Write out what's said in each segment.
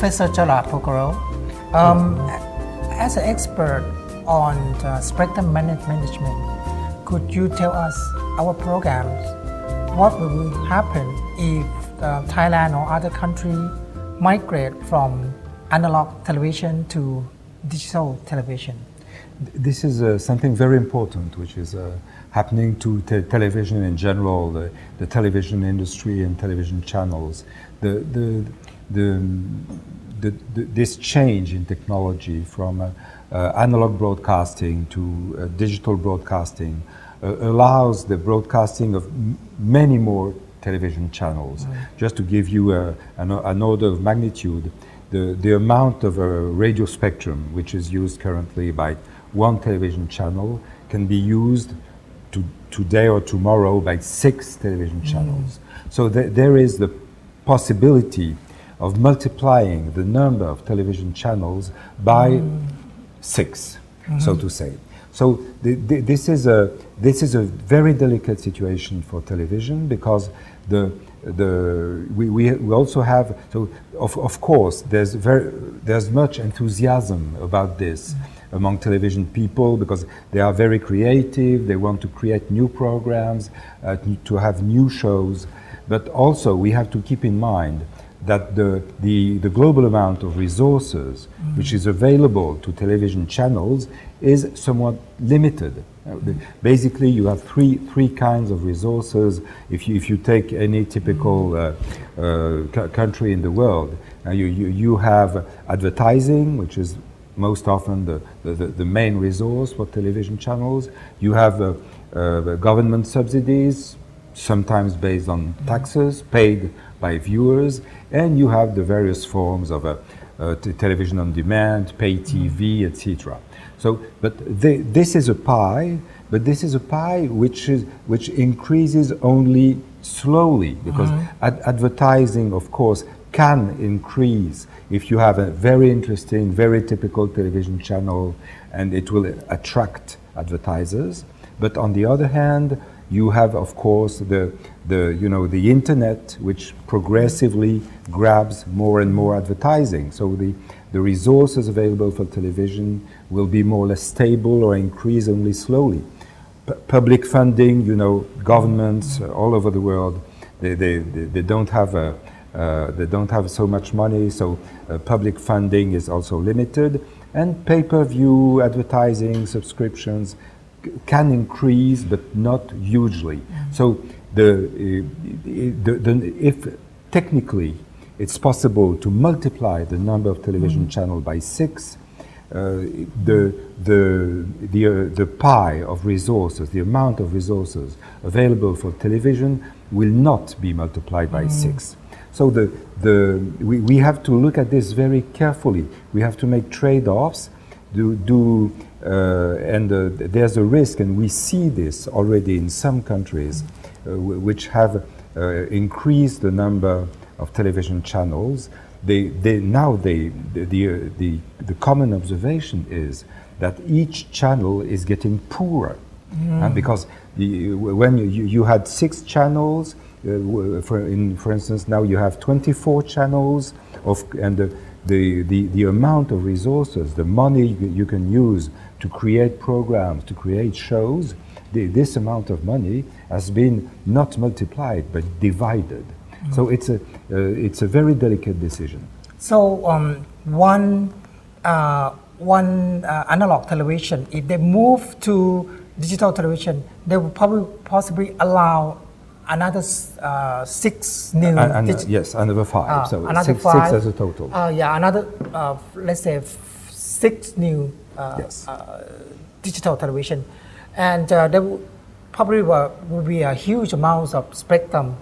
Professor Gerard Pokoro. As an expert on spectrum management, could you tell us our programs, what will happen if Thailand or other country migrate from analog television to digital television? This is something very important, which is happening to television in general, the television industry and television channels. This change in technology from analog broadcasting to digital broadcasting allows the broadcasting of many more television channels. Just to give you an order of magnitude, the amount of radio spectrum which is used currently by one television channel can be used today or tomorrow by 6 television channels. So there is the possibility of multiplying the number of television channels by 6, so to say. So this is a very delicate situation for television, because we also have, so of course there's much enthusiasm about this among television people, because they are very creative, they want to create new programs, to have new shows. But also we have to keep in mind that the global amount of resources which is available to television channels is somewhat limited. Basically, you have three kinds of resources. If you take any typical country in the world, you have advertising, which is most often the main resource for television channels. You have government subsidies, sometimes based on taxes paid by viewers, and you have the various forms of television on demand, pay TV, etc. So, but this is a pie, but this is a pie which increases only slowly, because advertising, of course, can increase if you have a very interesting, very typical television channel, and it will attract advertisers. But on the other hand, you have, of course, the internet, which progressively grabs more and more advertising. So the resources available for television will be more or less stable or increase only slowly. Public funding, governments all over the world, they don't have so much money, so public funding is also limited, and pay-per-view advertising subscriptions can increase, but not hugely. So if technically it's possible to multiply the number of television channels by 6, the pie of resources, the amount of resources available for television will not be multiplied by 6. So we have to look at this very carefully. We have to make trade-offs, and there's a risk, and we see this already in some countries which have increased the number of television channels. The common observation is that each channel is getting poorer, because when you had 6 channels, for instance, now you have 24 channels, and the amount of resources, the money you can use to create programs, to create shows, this amount of money has been not multiplied but divided. So it's a very delicate decision. So one analog television, if they move to digital television, they will possibly allow another 6 new. Yes, another 5. So another 6 as a total. Another let's say 6 new digital television, and there will probably will be a huge amount of spectrum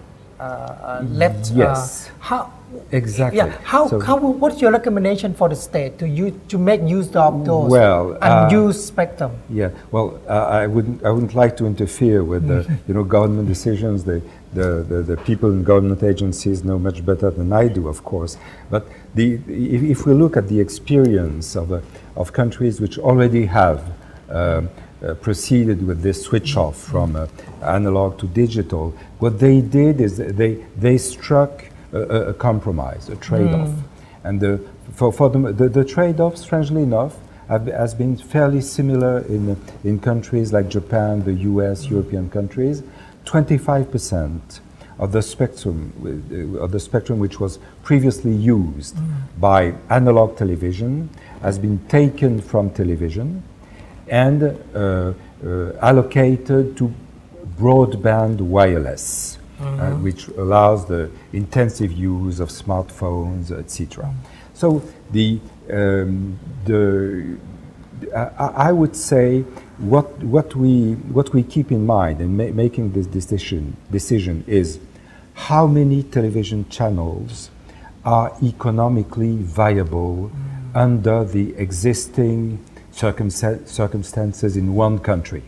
left. Yes. How exactly? Yeah. What's your recommendation for the state to make use of those unused spectrum? Yeah. Well, I wouldn't like to interfere with the government decisions. The people in government agencies know much better than I do, of course. But if we look at the experience of countries which already have proceeded with this switch off from analog to digital, what they did is they struck a compromise, a trade-off. And For the trade-off, strangely enough, has been fairly similar in countries like Japan, the US, European countries. 25% of the spectrum which was previously used by analog television has been taken from television and allocated to broadband wireless, which allows the intensive use of smartphones, etc. So I would say what we keep in mind in making this decision is how many television channels are economically viable under the existing circumstances in one country.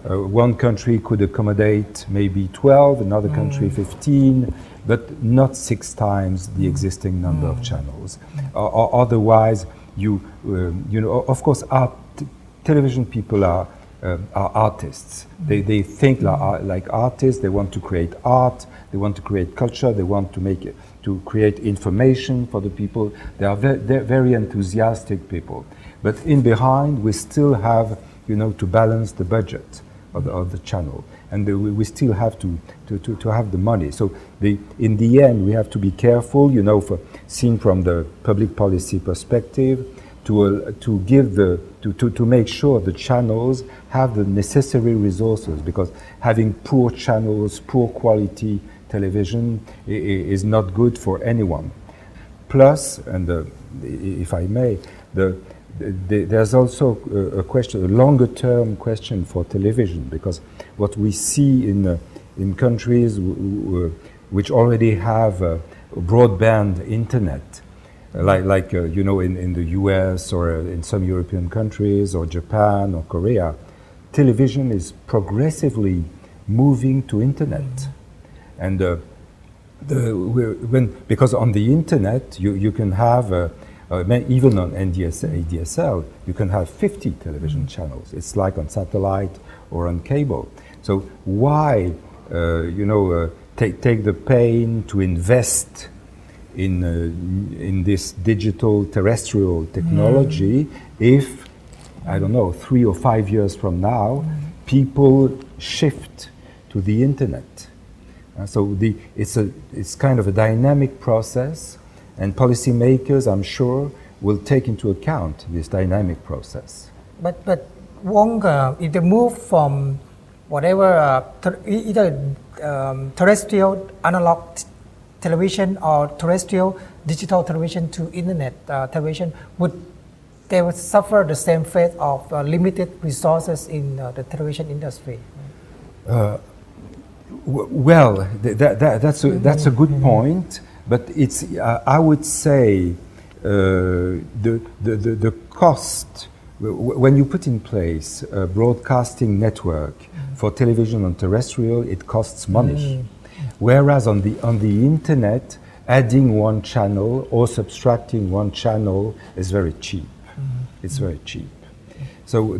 One country could accommodate maybe 12, another country 15, but not 6 times the existing number of channels. Otherwise, you know, of course, television people are artists. They think like artists. They want to create art. They want to create culture. They want to create information for the people. They're very enthusiastic people. But in behind, we still have, you know, to balance the budget of the channel, and we still have to have the money. So in the end, we have to be careful, you know, seen from the public policy perspective, to make sure the channels have the necessary resources, because having poor channels, poor quality television is not good for anyone. Plus, and if I may, there's also a question, a longer-term question for television, because what we see in countries which already have broadband internet, like you know, in the US or in some European countries or Japan or Korea, television is progressively moving to internet, and because on the internet you can have even on ADSL, you can have 50 television channels. It's like on satellite or on cable. So why, you know, take the pain to invest in this digital terrestrial technology if, I don't know, 3 or 5 years from now, people shift to the internet? So it's kind of a dynamic process. And policymakers, I'm sure, will take into account this dynamic process. But won't if they move from whatever either terrestrial analog television or terrestrial digital television to internet television, they would suffer the same fate of limited resources in the television industry? Well, that's a good point. But it's, I would say, the cost, when you put in place a broadcasting network for television on terrestrial, it costs money. Whereas on the internet, adding one channel or subtracting one channel is very cheap. It's very cheap. So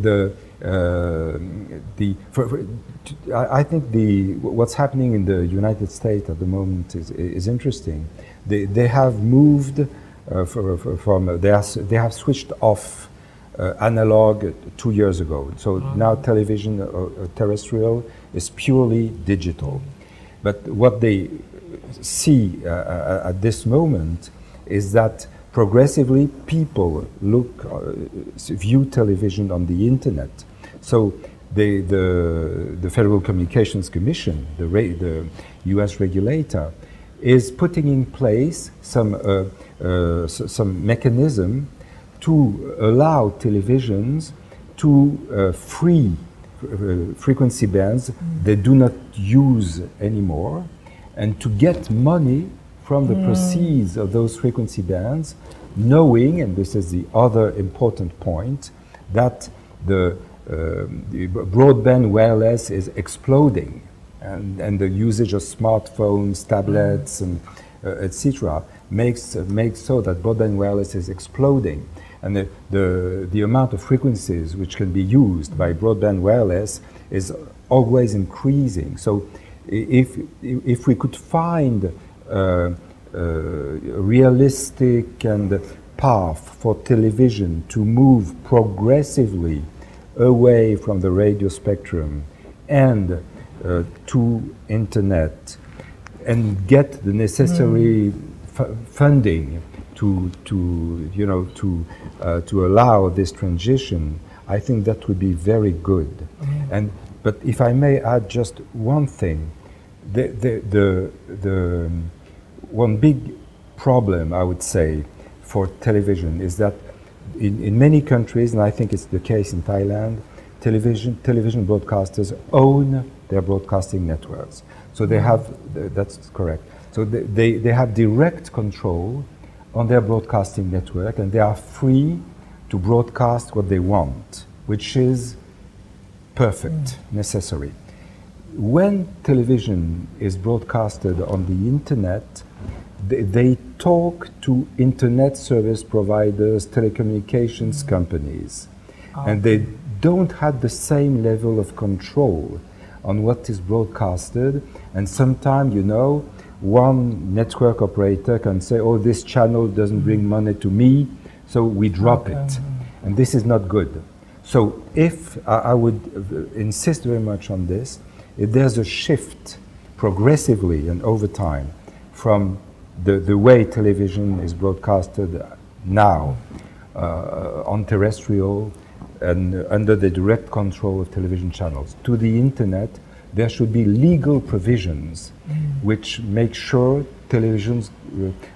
I think what's happening in the United States at the moment is interesting. They have moved they have switched off analog 2 years ago. So now television terrestrial is purely digital. But what they see at this moment is that progressively people view television on the internet. So the Federal Communications Commission, the US regulator, is putting in place some mechanism to allow televisions to free frequency bands they do not use anymore, and to get money from the proceeds of those frequency bands, knowing, and this is the other important point, that the broadband wireless is exploding, and the usage of smartphones, tablets, and etc. makes so that broadband wireless is exploding, and the amount of frequencies which can be used by broadband wireless is always increasing. So if we could find realistic and path for television to move progressively away from the radio spectrum and to internet and get the necessary funding to allow this transition, I think that would be very good. But if I may add just one thing, the one big problem I would say for television is that in many countries, and I think it's the case in Thailand, television broadcasters own their broadcasting networks. So they have, that's correct. So they have direct control on their broadcasting network, and they are free to broadcast what they want, which is perfect, necessary. When television is broadcasted on the internet, they talk to internet service providers, telecommunications companies, and they don't have the same level of control on what is broadcasted. And sometimes, one network operator can say, oh, this channel doesn't bring money to me, so we drop it. And this is not good. So if I would insist very much on this, if there's a shift progressively and over time from the way television is broadcasted now on terrestrial and under the direct control of television channels to the internet, there should be legal provisions which make sure televisions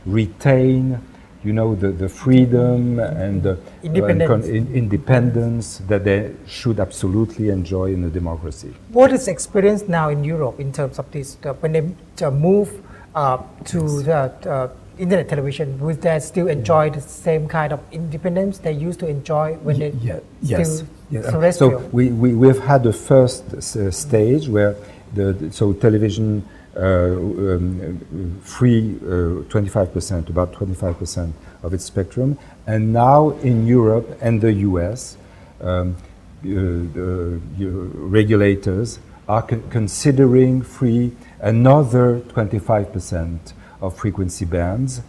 retain, the freedom and independence that they should absolutely enjoy in a democracy. What is experience now in Europe in terms of this? When they move to the internet television, will they still enjoy the same kind of independence they used to enjoy when they yes. terrestrial? So we've had the first stage where television free 25%, about 25% of its spectrum, and now in Europe and the US, regulators are considering free another 25% of frequency bands,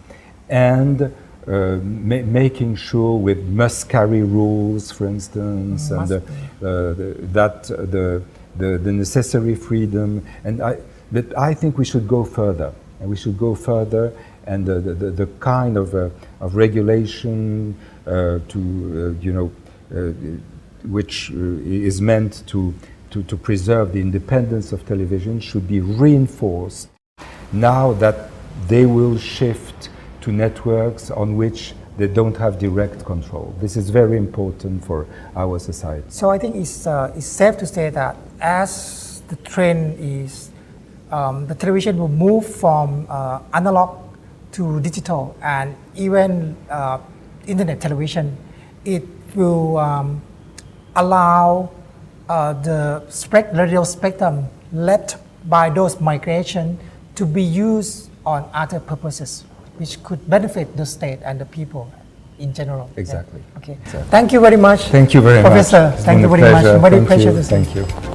and making sure with must-carry rules, for instance, and the necessary freedom. But I think we should go further, and the kind of regulation which is meant to preserve the independence of television should be reinforced now that they will shift to networks on which they don't have direct control. This is very important for our society. So I think it's safe to say that as the trend is, the television will move from analog to digital, and even internet television, it will allow the radio spectrum left by those migration to be used on other purposes, which could benefit the state and the people in general. Exactly. Okay. So, thank you very much. Thank you very much. Professor, thank you very much. Very pleasure to see you. Thank you.